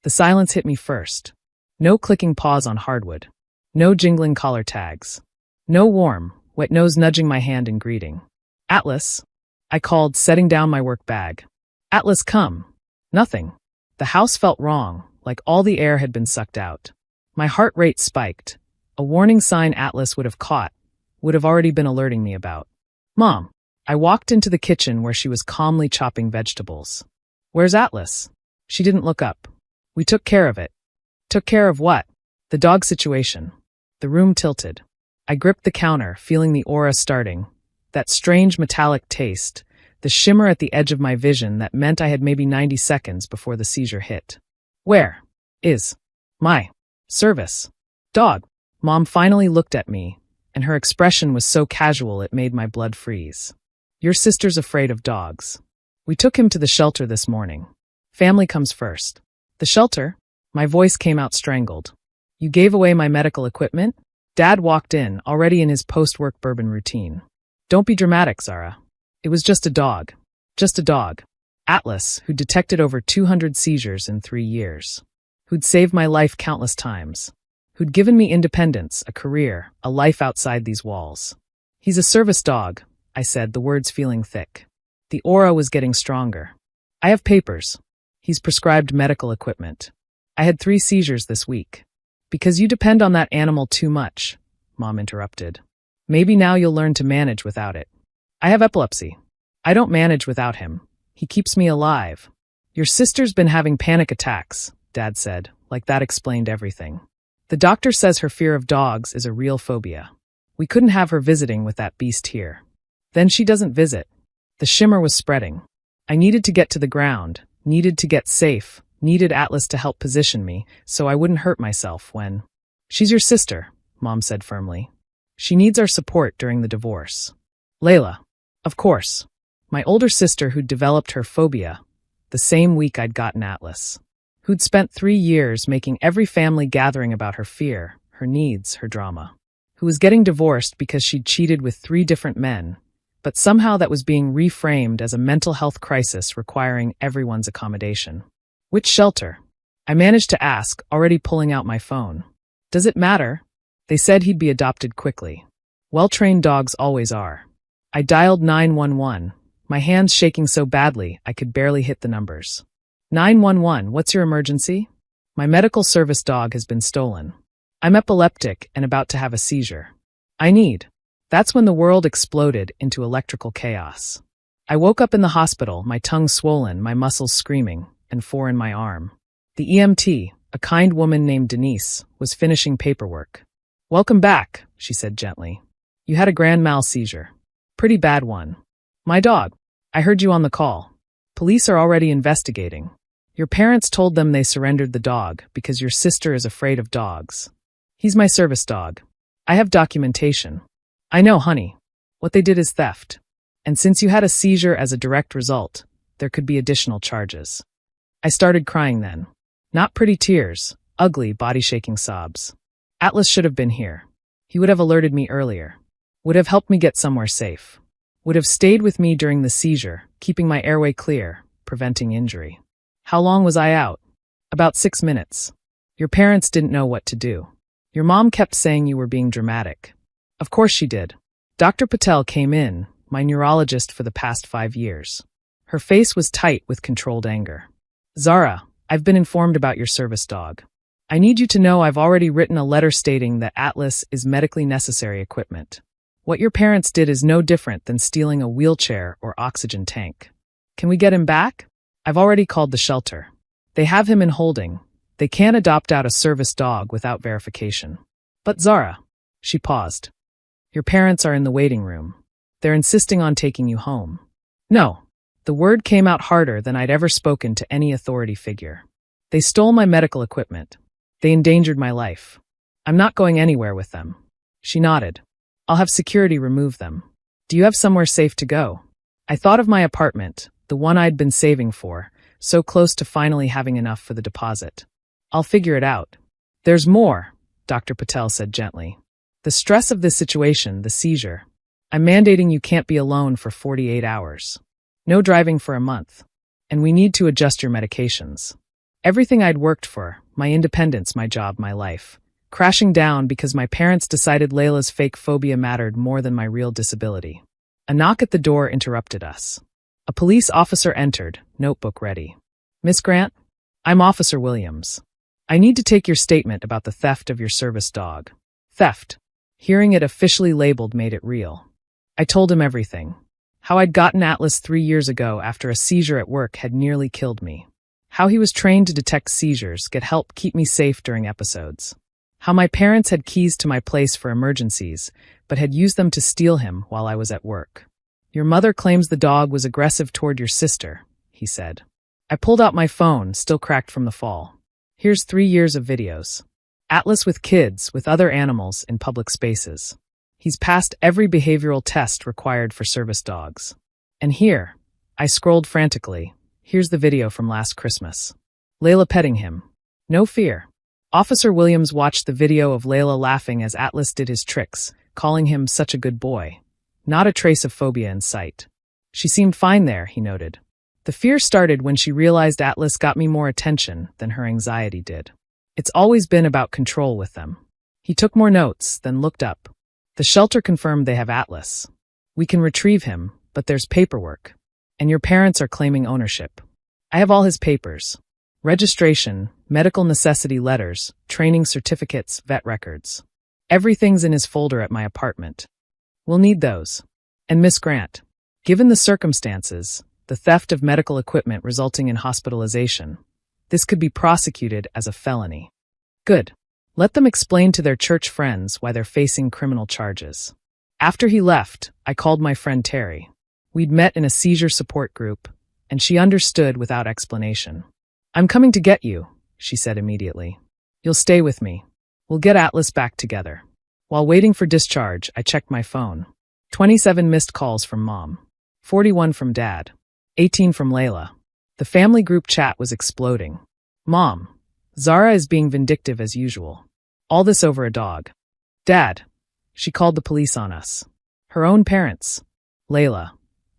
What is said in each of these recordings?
The silence hit me first. No clicking paws on hardwood. No jingling collar tags. No warm, wet nose nudging my hand in greeting. "Atlas," I called, setting down my work bag. "Atlas, come." Nothing. The house felt wrong, like all the air had been sucked out. My heart rate spiked. A warning sign Atlas would have caught, would have already been alerting me about. "Mom." I walked into the kitchen where she was calmly chopping vegetables. "Where's Atlas?" She didn't look up. "We took care of it." "Took care of what?" "The dog situation." The room tilted. I gripped the counter, feeling the aura starting. That strange metallic taste, the shimmer at the edge of my vision that meant I had maybe 90 seconds before the seizure hit. "Where is my service dog?" Mom finally looked at me, and her expression was so casual it made my blood freeze. "Your sister's afraid of dogs. We took him to the shelter this morning. Family comes first." "The shelter?" My voice came out strangled. "You gave away my medical equipment?" Dad walked in, already in his post-work bourbon routine. "Don't be dramatic, Zara. It was just a dog. Just a dog. Atlas, who'd detected over 200 seizures in 3 years. Who'd saved my life countless times. Who'd given me independence, a career, a life outside these walls. He's a service dog," I said, the words feeling thick. The aura was getting stronger. "I have papers. He's prescribed medical equipment. I had 3 seizures this week." "Because you depend on that animal too much," Mom interrupted. "Maybe now you'll learn to manage without it." "I have epilepsy. I don't manage without him. He keeps me alive." "Your sister's been having panic attacks," Dad said, like that explained everything. "The doctor says her fear of dogs is a real phobia. We couldn't have her visiting with that beast here." "Then she doesn't visit." The shimmer was spreading. I needed to get to the ground, needed to get safe, needed Atlas to help position me so I wouldn't hurt myself when— "She's your sister," Mom said firmly. "She needs our support during the divorce." "Layla." "Of course." My older sister who'd developed her phobia the same week I'd gotten Atlas. Who'd spent 3 years making every family gathering about her fear, her needs, her drama. Who was getting divorced because she'd cheated with 3 different men, but somehow that was being reframed as a mental health crisis requiring everyone's accommodation. "Which shelter?" I managed to ask, already pulling out my phone. "Does it matter?" They said he'd be adopted quickly. Well-trained dogs always are. I dialed 911, my hands shaking so badly I could barely hit the numbers. 911, what's your emergency?" "My medical service dog has been stolen. I'm epileptic and about to have a seizure. I need—" That's when the world exploded into electrical chaos. I woke up in the hospital, my tongue swollen, my muscles screaming, and 4 in my arm. The EMT, a kind woman named Denise, was finishing paperwork. "Welcome back," she said gently. "You had a grand mal seizure. Pretty bad one." "My dog. I heard you on the call. Police are already investigating. Your parents told them they surrendered the dog because your sister is afraid of dogs. He's my service dog. I have documentation." "I know, honey. What they did is theft. And since you had a seizure as a direct result, there could be additional charges." I started crying then. Not pretty tears, ugly, body-shaking sobs. Atlas should have been here. He would have alerted me earlier. Would have helped me get somewhere safe. Would have stayed with me during the seizure, keeping my airway clear, preventing injury. How long was I out? About 6 minutes. Your parents didn't know what to do. Your mom kept saying you were being dramatic. Of course she did. Dr. Patel came in, my neurologist for the past 5 years. Her face was tight with controlled anger. "Zara, I've been informed about your service dog. I need you to know I've already written a letter stating that Atlas is medically necessary equipment. What your parents did is no different than stealing a wheelchair or oxygen tank. Can we get him back? I've already called the shelter. They have him in holding. They can't adopt out a service dog without verification." "But Zara," she paused. "Your parents are in the waiting room. They're insisting on taking you home." "No." The word came out harder than I'd ever spoken to any authority figure. "They stole my medical equipment. They endangered my life. I'm not going anywhere with them." She nodded. "I'll have security remove them. Do you have somewhere safe to go?" I thought of my apartment, the one I'd been saving for, so close to finally having enough for the deposit. "I'll figure it out." "There's more," Dr. Patel said gently. "The stress of this situation, the seizure. I'm mandating you can't be alone for 48 hours. No driving for a month. And we need to adjust your medications." Everything I'd worked for, my independence, my job, my life, crashing down because my parents decided Layla's fake phobia mattered more than my real disability. A knock at the door interrupted us. A police officer entered, notebook ready. "Miss Grant? I'm Officer Williams. I need to take your statement about the theft of your service dog." Theft. Hearing it officially labeled made it real. I told him everything. How I'd gotten Atlas 3 years ago after a seizure at work had nearly killed me. How he was trained to detect seizures, get help keep me safe during episodes. How my parents had keys to my place for emergencies, but had used them to steal him while I was at work. "Your mother claims the dog was aggressive toward your sister," he said. I pulled out my phone, still cracked from the fall. "Here's 3 years of videos. Atlas with kids, with other animals, in public spaces. He's passed every behavioral test required for service dogs. And here," I scrolled frantically, "here's the video from last Christmas. Layla petting him. No fear." Officer Williams watched the video of Layla laughing as Atlas did his tricks, calling him such a good boy. Not a trace of phobia in sight. "She seemed fine there," he noted. "The fear started when she realized Atlas got me more attention than her anxiety did. It's always been about control with them." He took more notes, then looked up. "The shelter confirmed they have Atlas. We can retrieve him, but there's paperwork. And your parents are claiming ownership. I have all his papers. Registration, medical necessity letters, training certificates, vet records. Everything's in his folder at my apartment. We'll need those. And Miss Grant, given the circumstances, the theft of medical equipment resulting in hospitalization, this could be prosecuted as a felony." "Good. Let them explain to their church friends why they're facing criminal charges." After he left, I called my friend Terry. We'd met in a seizure support group, and she understood without explanation. "I'm coming to get you," she said immediately. "You'll stay with me. We'll get Atlas back together." While waiting for discharge, I checked my phone. 27 missed calls from Mom. 41 from Dad. 18 from Layla. The family group chat was exploding. "Mom, Zara is being vindictive as usual. All this over a dog. Dad, she called the police on us. Her own parents. Layla,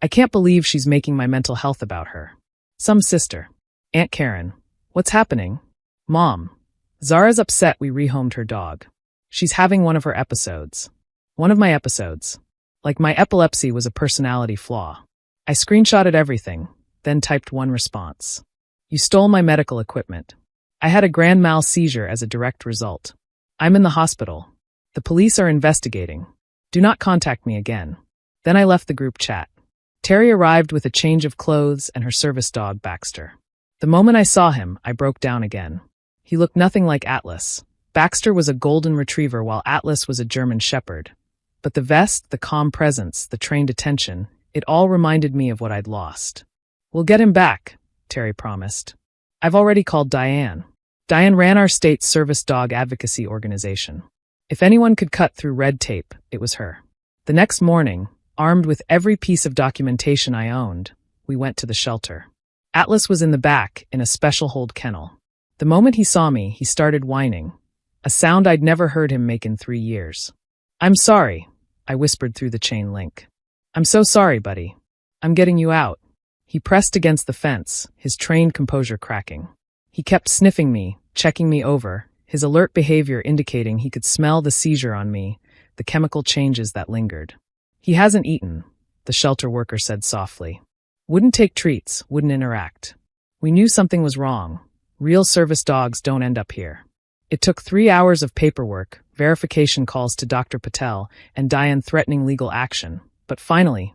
I can't believe she's making my mental health about her. Some sister. Aunt Karen, what's happening? Mom, Zara's upset we rehomed her dog. She's having one of her episodes. One of my episodes. Like my epilepsy was a personality flaw. I screenshotted everything, then typed one response. You stole my medical equipment. I had a grand mal seizure as a direct result. I'm in the hospital. The police are investigating. Do not contact me again." Then I left the group chat. Terry arrived with a change of clothes and her service dog, Baxter. The moment I saw him, I broke down again. He looked nothing like Atlas. Baxter was a golden retriever while Atlas was a German shepherd. But the vest, the calm presence, the trained attention, it all reminded me of what I'd lost. "We'll get him back," Terry promised. "I've already called Diane. Diane ran our state's service dog advocacy organization. If anyone could cut through red tape, it was her." The next morning, armed with every piece of documentation I owned, we went to the shelter. Atlas was in the back, in a special hold kennel. The moment he saw me, he started whining, a sound I'd never heard him make in 3 years. "I'm sorry," I whispered through the chain link. "I'm so sorry, buddy. I'm getting you out." He pressed against the fence, his trained composure cracking. He kept sniffing me, checking me over, his alert behavior indicating he could smell the seizure on me, the chemical changes that lingered. "He hasn't eaten," the shelter worker said softly. "Wouldn't take treats, wouldn't interact. We knew something was wrong. Real service dogs don't end up here." It took 3 hours of paperwork, verification calls to Dr. Patel, and Diane threatening legal action. But finally,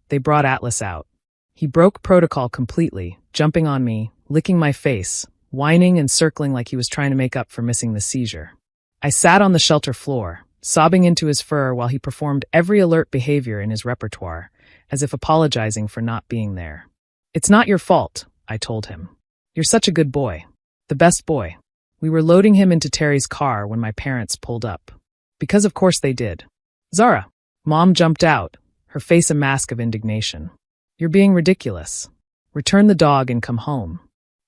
they brought Atlas out. He broke protocol completely, jumping on me, licking my face, whining and circling like he was trying to make up for missing the seizure. I sat on the shelter floor, sobbing into his fur while he performed every alert behavior in his repertoire, as if apologizing for not being there. "It's not your fault," I told him. "You're such a good boy. The best boy." We were loading him into Terry's car when my parents pulled up. Because of course they did. "Zara." Mom jumped out, her face a mask of indignation. "You're being ridiculous. Return the dog and come home."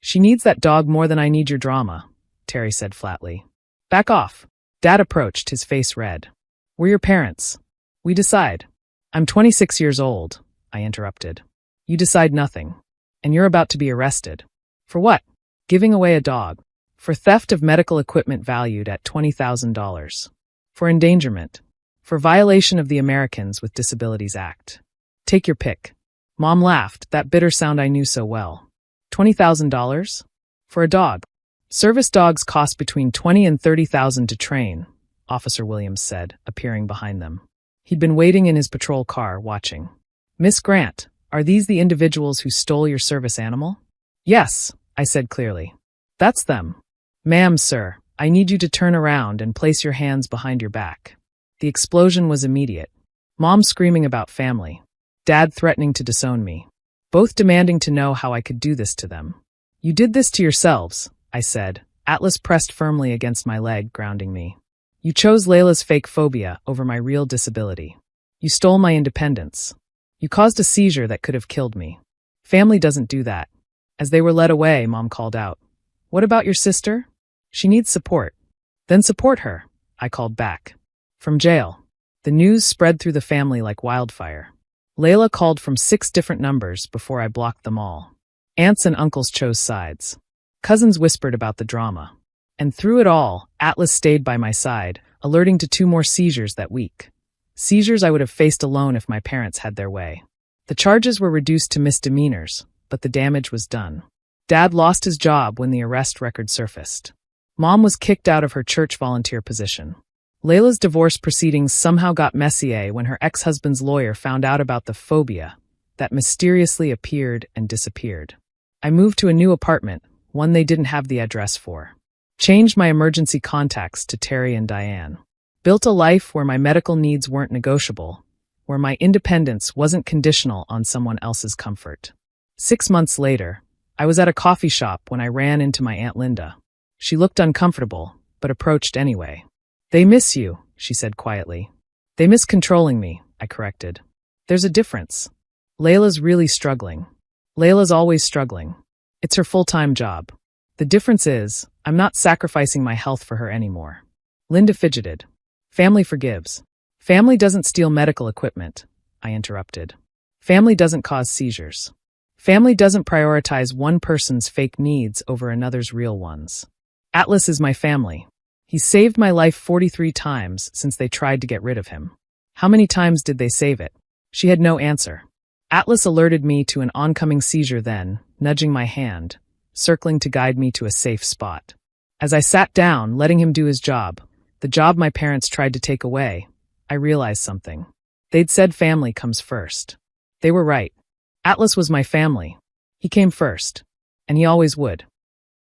"She needs that dog more than I need your drama," Terry said flatly. "Back off." Dad approached, his face red. "We're your parents. We decide." "I'm 26 years old," I interrupted. "You decide nothing. And you're about to be arrested." "For what?" Giving away a dog. For theft of medical equipment valued at $20,000. For endangerment. For violation of the Americans with Disabilities Act. Take your pick. Mom laughed, that bitter sound I knew so well. $20,000? For a dog. Service dogs cost between $20,000 and $30,000 to train, Officer Williams said, appearing behind them. He'd been waiting in his patrol car, watching. Miss Grant, are these the individuals who stole your service animal? Yes, I said clearly. That's them. Ma'am, sir, I need you to turn around and place your hands behind your back. The explosion was immediate. Mom screaming about family. Dad threatening to disown me. Both demanding to know how I could do this to them. You did this to yourselves, I said. Atlas pressed firmly against my leg, grounding me. You chose Layla's fake phobia over my real disability. You stole my independence. You caused a seizure that could have killed me. Family doesn't do that. As they were led away, Mom called out. What about your sister? She needs support. Then support her, I called back. From jail. The news spread through the family like wildfire. Layla called from 6 different numbers before I blocked them all. Aunts and uncles chose sides. Cousins whispered about the drama. And through it all, Atlas stayed by my side, alerting to 2 more seizures that week. Seizures I would have faced alone if my parents had their way. The charges were reduced to misdemeanors, but the damage was done. Dad lost his job when the arrest record surfaced. Mom was kicked out of her church volunteer position. Layla's divorce proceedings somehow got messier when her ex-husband's lawyer found out about the phobia that mysteriously appeared and disappeared. I moved to a new apartment, one they didn't have the address for. Changed my emergency contacts to Terry and Diane. Built a life where my medical needs weren't negotiable, where my independence wasn't conditional on someone else's comfort. 6 months later, I was at a coffee shop when I ran into my Aunt Linda. She looked uncomfortable, but approached anyway. They miss you, she said quietly. They miss controlling me, I corrected. There's a difference. Layla's really struggling. Layla's always struggling. It's her full-time job. The difference is, I'm not sacrificing my health for her anymore. Linda fidgeted. Family forgives. Family doesn't steal medical equipment, I interrupted. Family doesn't cause seizures. Family doesn't prioritize one person's fake needs over another's real ones. Atlas is my family. He's saved my life 43 times since they tried to get rid of him. How many times did they save it? She had no answer. Atlas alerted me to an oncoming seizure then, nudging my hand, circling to guide me to a safe spot. As I sat down, letting him do his job, the job my parents tried to take away, I realized something. They'd said family comes first. They were right. Atlas was my family. He came first. And he always would.